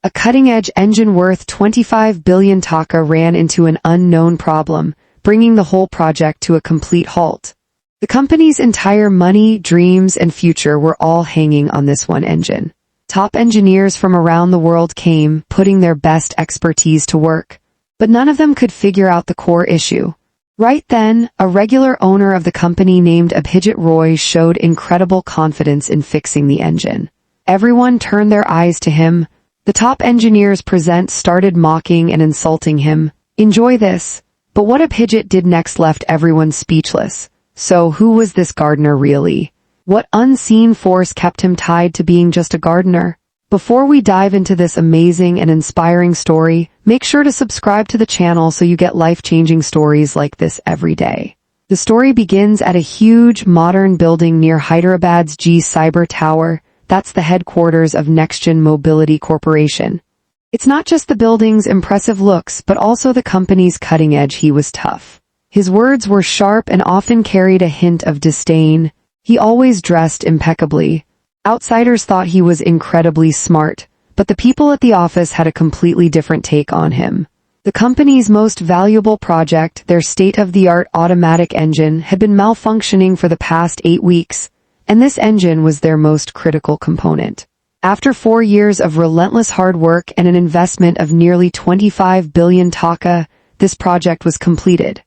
A cutting-edge engine worth 25 billion taka ran into an unknown problem, bringing the whole project to a complete halt. The company's entire money, dreams, and future were all hanging on this one engine. Top engineers from around the world came, putting their best expertise to work. But none of them could figure out the core issue. Right then, a regular owner of the company named Abhijit Roy showed incredible confidence in fixing the engine. Everyone turned their eyes to him. The top engineers present started mocking and insulting him. Enjoy this. But what Abhijit did next left everyone speechless. So who was this gardener really? What unseen force kept him tied to being just a gardener? Before we dive into this amazing and inspiring story, make sure to subscribe to the channel so you get life-changing stories like this every day. The story begins at a huge, modern building near Hyderabad's G Cyber Tower. That's the headquarters of NextGen Mobility Corporation. It's not just the building's impressive looks, but also the company's cutting edge. He was tough. His words were sharp and often carried a hint of disdain. He always dressed impeccably. Outsiders thought he was incredibly smart, but the people at the office had a completely different take on him. The company's most valuable project, their state-of-the-art automatic engine, had been malfunctioning for the past 8 weeks, and this engine was their most critical component. After 4 years of relentless hard work and an investment of nearly 25 billion taka, this project was completed.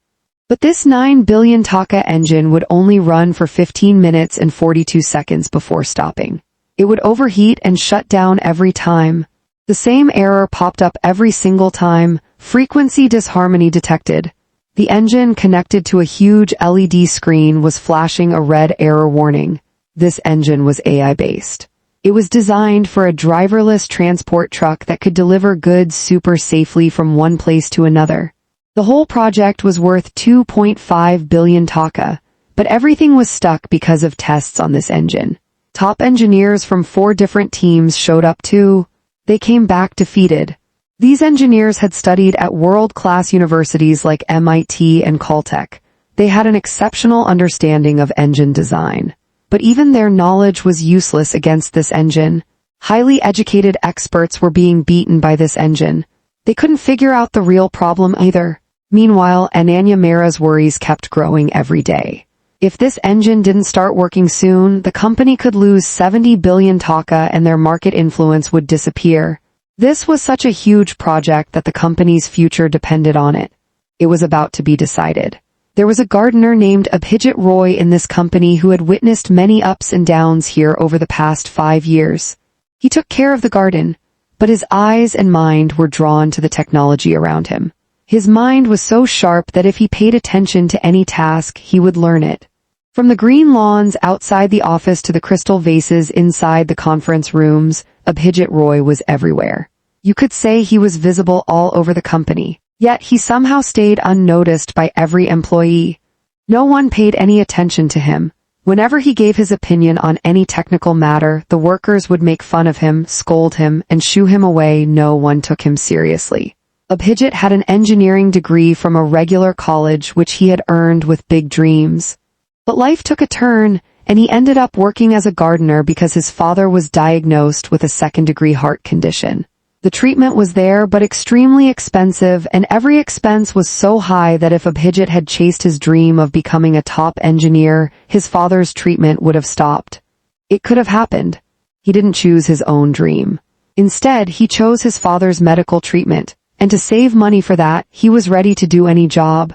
But this 9 billion taka engine would only run for 15 minutes and 42 seconds before stopping. It would overheat and shut down every time. The same error popped up every single time, frequency disharmony detected. The engine, connected to a huge LED screen, was flashing a red error warning. This engine was AI-based. It was designed for a driverless transport truck that could deliver goods super safely from one place to another. The whole project was worth 2.5 billion taka, but everything was stuck because of tests on this engine. Top engineers from 4 different teams showed up too. They came back defeated. These engineers had studied at world-class universities like MIT and Caltech. They had an exceptional understanding of engine design. But even their knowledge was useless against this engine. Highly educated experts were being beaten by this engine. They couldn't figure out the real problem either. Meanwhile, Ananya Mehra's worries kept growing every day. If this engine didn't start working soon, the company could lose 70 billion taka and their market influence would disappear. This was such a huge project that the company's future depended on it. It was about to be decided. There was a gardener named Abhijit Roy in this company who had witnessed many ups and downs here over the past 5 years. He took care of the garden, but his eyes and mind were drawn to the technology around him. His mind was so sharp that if he paid attention to any task, he would learn it. From the green lawns outside the office to the crystal vases inside the conference rooms, Abhijit Roy was everywhere. You could say he was visible all over the company. Yet he somehow stayed unnoticed by every employee. No one paid any attention to him. Whenever he gave his opinion on any technical matter, the workers would make fun of him, scold him, and shoo him away. No one took him seriously. Abhijit had an engineering degree from a regular college which he had earned with big dreams. But life took a turn, and he ended up working as a gardener because his father was diagnosed with a second-degree heart condition. The treatment was there but extremely expensive, and every expense was so high that if Abhijit had chased his dream of becoming a top engineer, his father's treatment would have stopped. It could have happened. He didn't choose his own dream. Instead, he chose his father's medical treatment, and to save money for that, he was ready to do any job.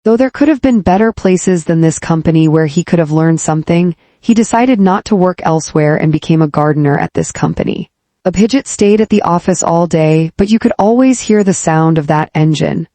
Though there could have been better places than this company where he could have learned something, he decided not to work elsewhere and became a gardener at this company. Abhijit stayed at the office all day, but you could always hear the sound of that engine.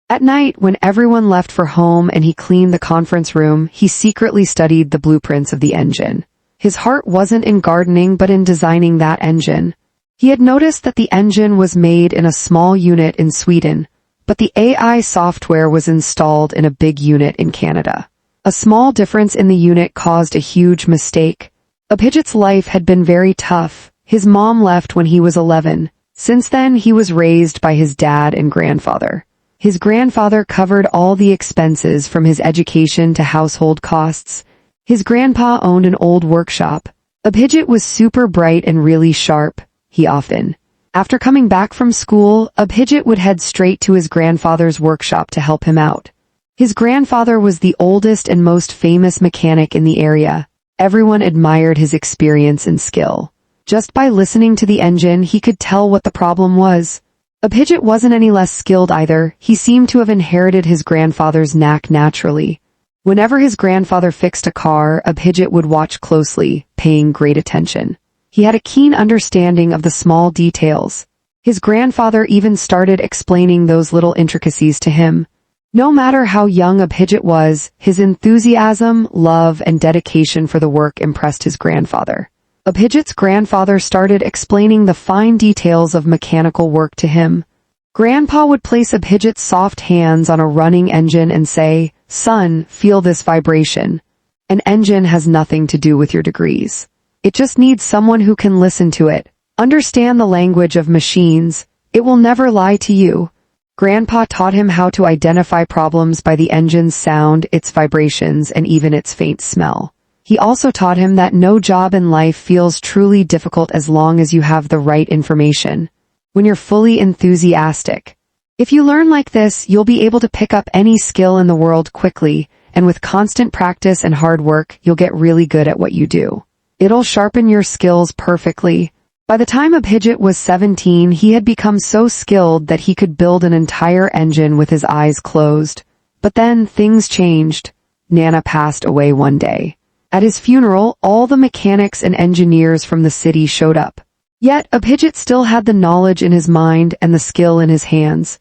At night, when everyone left for home and he cleaned the conference room, he secretly studied the blueprints of the engine. His heart wasn't in gardening but in designing that engine. He had noticed that the engine was made in a small unit in Sweden, but the AI software was installed in a big unit in Canada. A small difference in the unit caused a huge mistake. Abhijit's life had been very tough. His mom left when he was 11. Since then, he was raised by his dad and grandfather. His grandfather covered all the expenses from his education to household costs. His grandpa owned an old workshop. Abhijit was super bright and really sharp. He often After coming back from school, Abhijit would head straight to his grandfather's workshop to help him out. His grandfather was the oldest and most famous mechanic in the area. Everyone admired his experience and skill. Just by listening to the engine, he could tell what the problem was. Abhijit wasn't any less skilled either. He seemed to have inherited his grandfather's knack naturally. Whenever his grandfather fixed a car, Abhijit would watch closely, paying great attention. He had a keen understanding of the small details. His grandfather even started explaining those little intricacies to him. No matter how young Abhijit was, his enthusiasm, love, and dedication for the work impressed his grandfather. Abhijit's grandfather started explaining the fine details of mechanical work to him. Grandpa would place Abhijit's soft hands on a running engine and say, "Son, feel this vibration. An engine has nothing to do with your degrees. It just needs someone who can listen to it, understand the language of machines. It will never lie to you." Grandpa taught him how to identify problems by the engine's sound, its vibrations, and even its faint smell. He also taught him that no job in life feels truly difficult as long as you have the right information. When you're fully enthusiastic. If you learn like this, you'll be able to pick up any skill in the world quickly, and with constant practice and hard work, you'll get really good at what you do. It'll sharpen your skills perfectly. By the time Abhijit was 17, he had become so skilled that he could build an entire engine with his eyes closed. But then things changed. Nana passed away one day. At his funeral, all the mechanics and engineers from the city showed up. Yet Abhijit still had the knowledge in his mind and the skill in his hands.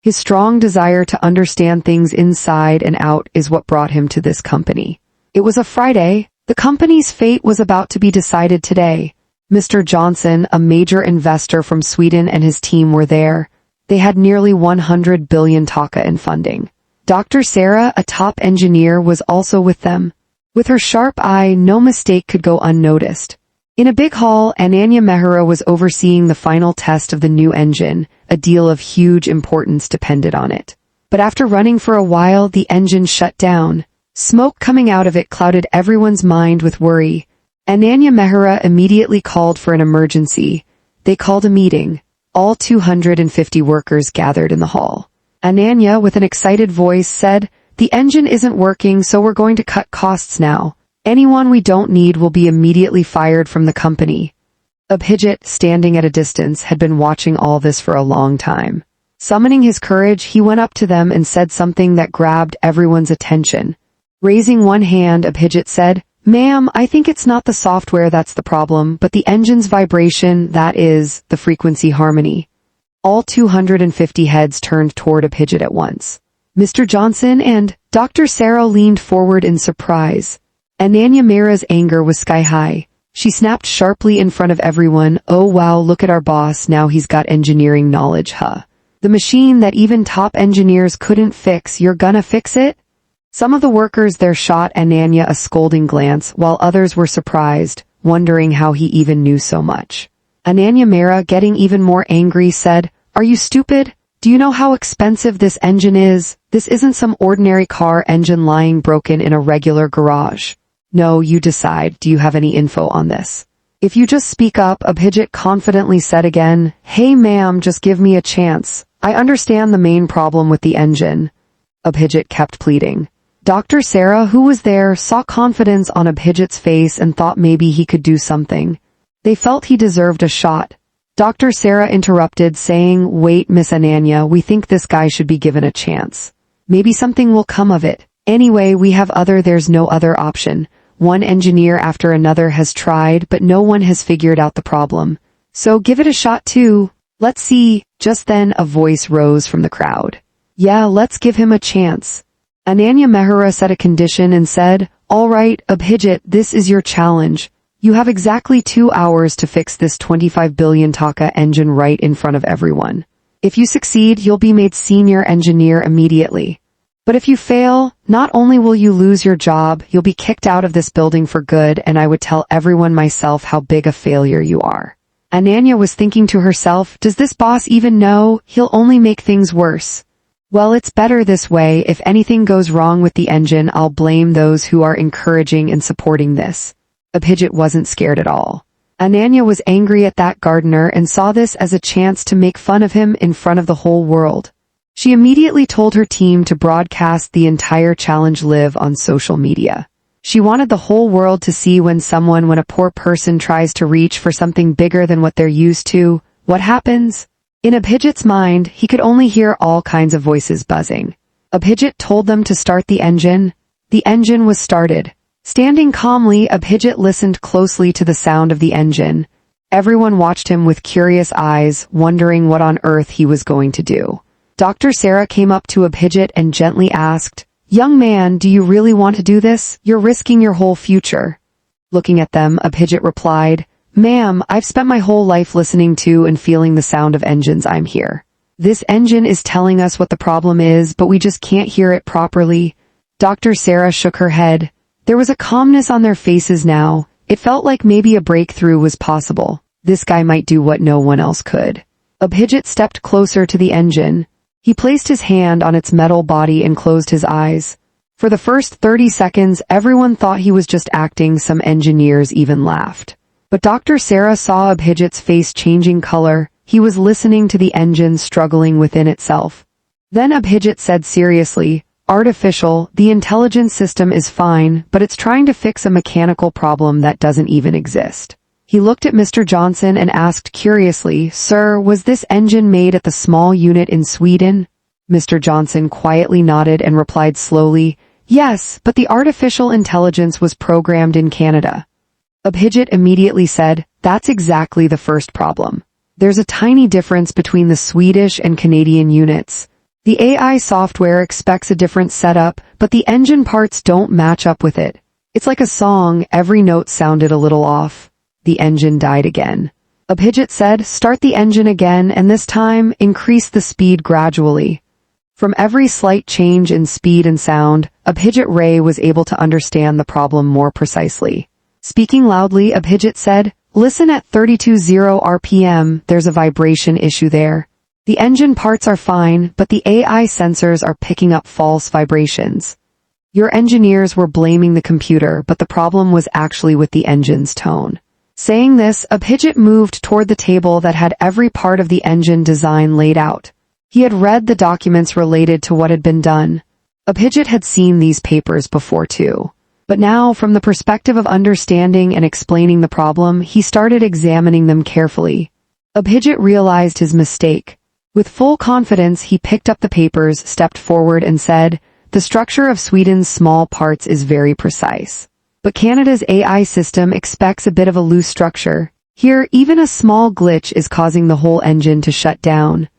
His strong desire to understand things inside and out is what brought him to this company. It was a Friday. The company's fate was about to be decided today. Mr. Johnson, a major investor from Sweden, and his team were there. They had nearly 100 billion taka in funding. Dr. Sarah, a top engineer, was also with them. With her sharp eye, no mistake could go unnoticed. In a big hall, Ananya Mehra was overseeing the final test of the new engine. A deal of huge importance depended on it. But after running for a while, the engine shut down. Smoke coming out of it clouded everyone's mind with worry. Ananya Mehra immediately called for an emergency. They called a meeting. All 250 workers gathered in the hall. Ananya, with an excited voice, said, "The engine isn't working, so we're going to cut costs now. Anyone we don't need will be immediately fired from the company." Abhijit, standing at a distance, had been watching all this for a long time. Summoning his courage, he went up to them and said something that grabbed everyone's attention. Raising one hand, Abhijit said, "Ma'am, I think it's not the software that's the problem, but the engine's vibration, that is, the frequency harmony." All 250 heads turned toward Abhijit at once. Mr. Johnson and Dr. Sarah leaned forward in surprise. Ananya Mehra's anger was sky-high. She snapped sharply in front of everyone, "Oh wow, look at our boss, now he's got engineering knowledge, huh? The machine that even top engineers couldn't fix, you're gonna fix it?" Some of the workers there shot Ananya a scolding glance, while others were surprised, wondering how he even knew so much. Ananya Mehra, getting even more angry, said, "Are you stupid? Do you know how expensive this engine is? This isn't some ordinary car engine lying broken in a regular garage. No, you decide. Do you have any info on this?" "If you just speak up," Abhijit confidently said again. "Hey ma'am, just give me a chance. I understand the main problem with the engine." Abhijit kept pleading. Dr. Sarah, who was there, saw confidence on Abhijit's face and thought maybe he could do something. They felt he deserved a shot. Dr. Sarah interrupted, saying, "Wait, Miss Ananya, we think this guy should be given a chance. Maybe something will come of it. Anyway, there's no other option. One engineer after another has tried, but no one has figured out the problem. So give it a shot too. Let's see." Just then a voice rose from the crowd. "Yeah, let's give him a chance." Ananya Mehra set a condition and said, "All right, Abhijit, this is your challenge. You have exactly 2 hours to fix this 25 billion taka engine right in front of everyone. If you succeed, you'll be made senior engineer immediately. But if you fail, not only will you lose your job, you'll be kicked out of this building for good, and I would tell everyone myself how big a failure you are." Ananya was thinking to herself, does this boss even know? He'll only make things worse. Well, it's better this way. If anything goes wrong with the engine, I'll blame those who are encouraging and supporting this. Abhijit wasn't scared at all. Ananya was angry at that gardener and saw this as a chance to make fun of him in front of the whole world. She immediately told her team to broadcast the entire challenge live on social media. She wanted the whole world to see when a poor person tries to reach for something bigger than what they're used to, what happens? In Abhijit's mind, he could only hear all kinds of voices buzzing. Abhijit told them to start the engine. The engine was started. Standing calmly, Abhijit listened closely to the sound of the engine. Everyone watched him with curious eyes, wondering what on earth he was going to do. Dr. Sarah came up to Abhijit and gently asked, "Young man, do you really want to do this? You're risking your whole future." Looking at them, Abhijit replied, "Ma'am, I've spent my whole life listening to and feeling the sound of engines. I'm here. This engine is telling us what the problem is, but we just can't hear it properly." Dr. Sarah shook her head. There was a calmness on their faces now. It felt like maybe a breakthrough was possible. This guy might do what no one else could. Abhijit stepped closer to the engine. He placed his hand on its metal body and closed his eyes. For the first 30 seconds, everyone thought he was just acting. Some engineers even laughed. But Dr. Sarah saw Abhijit's face changing color. He was listening to the engine struggling within itself. Then Abhijit said seriously, "Artificial, the intelligence system is fine, but it's trying to fix a mechanical problem that doesn't even exist." He looked at Mr. Johnson and asked curiously, "Sir, was this engine made at the small unit in Sweden?" Mr. Johnson quietly nodded and replied slowly, "Yes, but the artificial intelligence was programmed in Canada." Abhijit immediately said, "That's exactly the first problem. There's a tiny difference between the Swedish and Canadian units. The AI software expects a different setup, but the engine parts don't match up with it. It's like a song, every note sounded a little off." The engine died again. Abhijit said, "Start the engine again, and this time, increase the speed gradually." From every slight change in speed and sound, Abhijit Ray was able to understand the problem more precisely. Speaking loudly, Abhijit said, "Listen at 32,000 RPM, there's a vibration issue there. The engine parts are fine, but the AI sensors are picking up false vibrations. Your engineers were blaming the computer, but the problem was actually with the engine's tone." Saying this, Abhijit moved toward the table that had every part of the engine design laid out. He had read the documents related to what had been done. Abhijit had seen these papers before too. But now, from the perspective of understanding and explaining the problem, he started examining them carefully. Abhijit realized his mistake. With full confidence, he picked up the papers, stepped forward and said, "The structure of Sweden's small parts is very precise. But Canada's AI system expects a bit of a loose structure. Here, even a small glitch is causing the whole engine to shut down."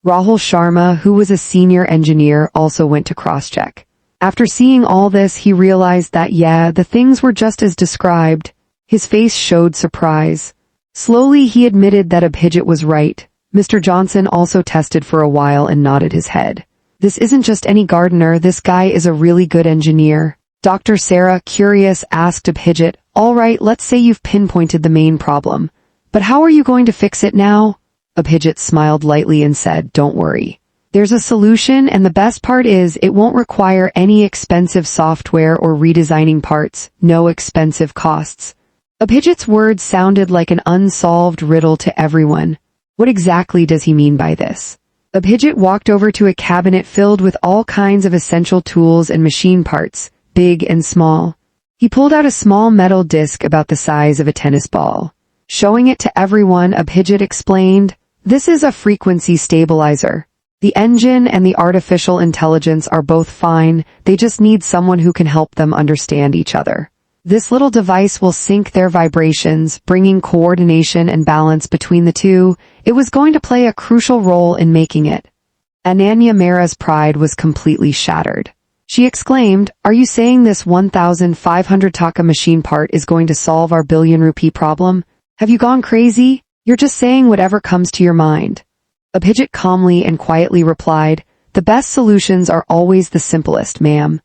Rahul Sharma, who was a senior engineer, also went to cross-check. After seeing all this, he realized that the things were just as described. His face showed surprise. Slowly, he admitted that Abhijit was right. Mr. Johnson also tested for a while and nodded his head. "This isn't just any gardener, this guy is a really good engineer." Dr. Sarah, curious, asked Abhijit, "All right, let's say you've pinpointed the main problem. But how are you going to fix it now?" Abhijit smiled lightly and said, "Don't worry. There's a solution, and the best part is it won't require any expensive software or redesigning parts, no expensive costs." Abhijit's words sounded like an unsolved riddle to everyone. What exactly does he mean by this? Abhijit walked over to a cabinet filled with all kinds of essential tools and machine parts, big and small. He pulled out a small metal disc about the size of a tennis ball. Showing it to everyone, Abhijit explained, "This is a frequency stabilizer. The engine and the artificial intelligence are both fine, they just need someone who can help them understand each other. This little device will sync their vibrations, bringing coordination and balance between the two. It was going to play a crucial role in making it." Ananya Mehra's pride was completely shattered. She exclaimed, "Are you saying this 1,500 taka machine part is going to solve our billion-rupee problem? Have you gone crazy? You're just saying whatever comes to your mind." Abhijit calmly and quietly replied, "The best solutions are always the simplest, ma'am."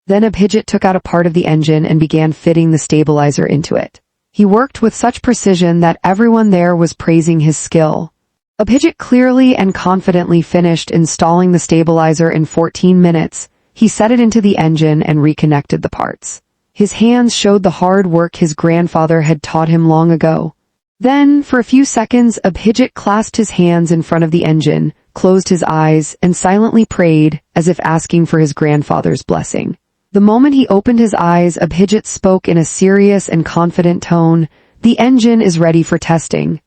Then Abhijit took out a part of the engine and began fitting the stabilizer into it. He worked with such precision that everyone there was praising his skill. Abhijit clearly and confidently finished installing the stabilizer in 14 minutes. He set it into the engine and reconnected the parts. His hands showed the hard work his grandfather had taught him long ago. Then, for a few seconds, Abhijit clasped his hands in front of the engine, closed his eyes, and silently prayed, as if asking for his grandfather's blessing. The moment he opened his eyes, Abhijit spoke in a serious and confident tone, "The engine is ready for testing."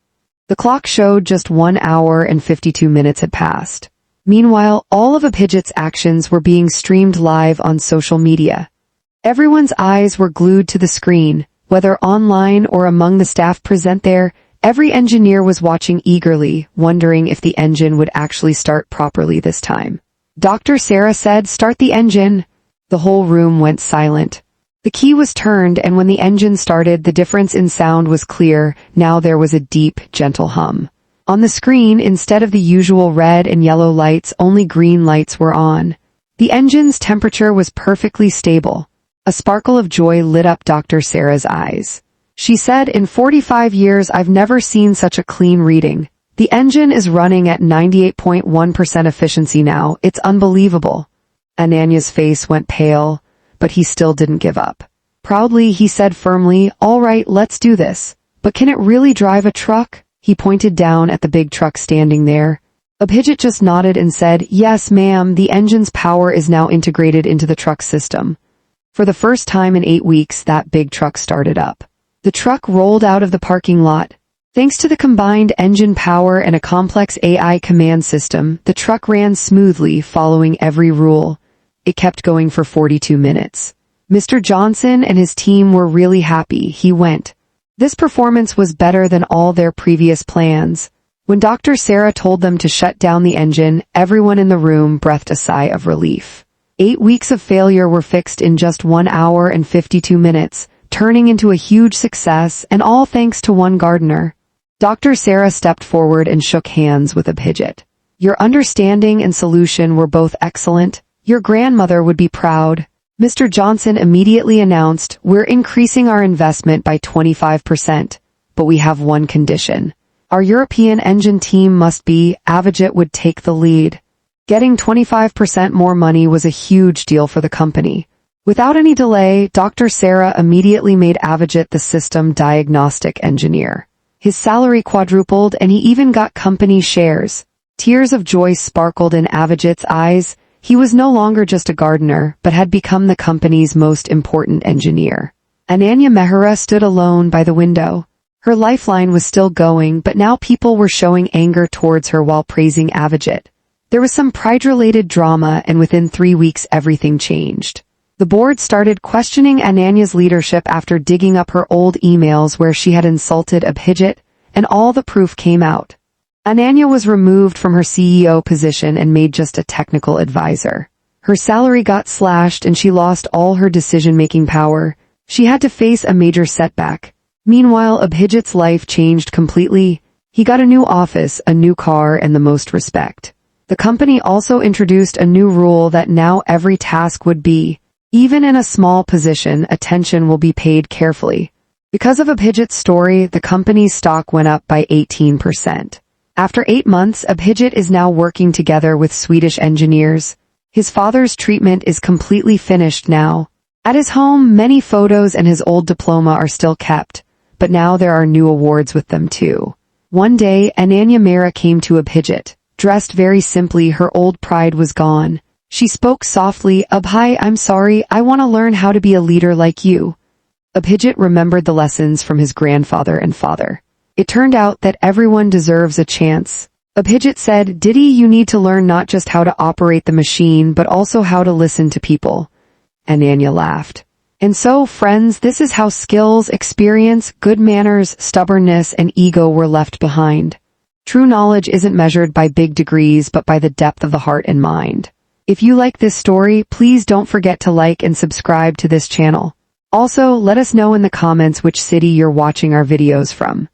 The clock showed just 1 hour and 52 minutes had passed. Meanwhile, all of Abhijit's actions were being streamed live on social media. Everyone's eyes were glued to the screen, whether online or among the staff present there. Every engineer was watching eagerly, wondering if the engine would actually start properly this time. Dr. Sarah said, "Start the engine." The whole room went silent. The key was turned, and when the engine started, the difference in sound was clear. Now there was a deep, gentle hum. On the screen, instead of the usual red and yellow lights, only green lights were on. The engine's temperature was perfectly stable. A sparkle of joy lit up Dr. Sarah's eyes. She said, "In 45 years, I've never seen such a clean reading. The engine is running at 98.1% efficiency now. It's unbelievable." Ananya's face went pale, but he still didn't give up. Proudly, he said firmly, "All right, let's do this. But can it really drive a truck?" He pointed down at the big truck standing there. Abhijit just nodded and said, "Yes, ma'am, the engine's power is now integrated into the truck system." For the first time in 8 weeks, that big truck started up. The truck rolled out of the parking lot. Thanks to the combined engine power and a complex AI command system, the truck ran smoothly, following every rule. It kept going for 42 minutes. Mr. Johnson and his team were really happy. He went. This performance was better than all their previous plans. When Dr. Sarah told them to shut down the engine, everyone in the room breathed a sigh of relief. 8 weeks of failure were fixed in just 1 hour and 52 minutes, turning into a huge success, and all thanks to one gardener. Dr. Sarah stepped forward and shook hands with Abhijit. "Your understanding and solution were both excellent. Your grandmother would be proud." Mr. Johnson immediately announced, "We're increasing our investment by 25%, but we have one condition. Our European engine team must be." Abhijit would take the lead. Getting 25% more money was a huge deal for the company. Without any delay, Dr. Sarah immediately made Abhijit the system diagnostic engineer. His salary quadrupled, and he even got company shares. Tears of joy sparkled in Abhijit's eyes. He was no longer just a gardener, but had become the company's most important engineer. Ananya Mehra stood alone by the window. Her lifeline was still going, but now people were showing anger towards her while praising Abhijit. There was some pride-related drama, and within 3 weeks everything changed. The board started questioning Ananya's leadership after digging up her old emails where she had insulted Abhijit, and all the proof came out. Ananya was removed from her CEO position and made just a technical advisor. Her salary got slashed and she lost all her decision-making power. She had to face a major setback. Meanwhile, Abhijit's life changed completely. He got a new office, a new car, and the most respect. The company also introduced a new rule that now every task would be, even in a small position, attention will be paid carefully. Because of Abhijit's story, the company's stock went up by 18%. After 8 months, Abhijit is now working together with Swedish engineers. His father's treatment is completely finished now. At his home, many photos and his old diploma are still kept, but now there are new awards with them too. One day, Ananya Mehra came to Abhijit. Dressed very simply, her old pride was gone. She spoke softly, "Abhi, I'm sorry, I want to learn how to be a leader like you." Abhijit remembered the lessons from his grandfather and father. It turned out that everyone deserves a chance. Abhijit said, "Didi, you need to learn not just how to operate the machine, but also how to listen to people." Ananya laughed. And so, friends, this is how skills, experience, good manners, stubbornness, and ego were left behind. True knowledge isn't measured by big degrees, but by the depth of the heart and mind. If you like this story, please don't forget to like and subscribe to this channel. Also, let us know in the comments which city you're watching our videos from.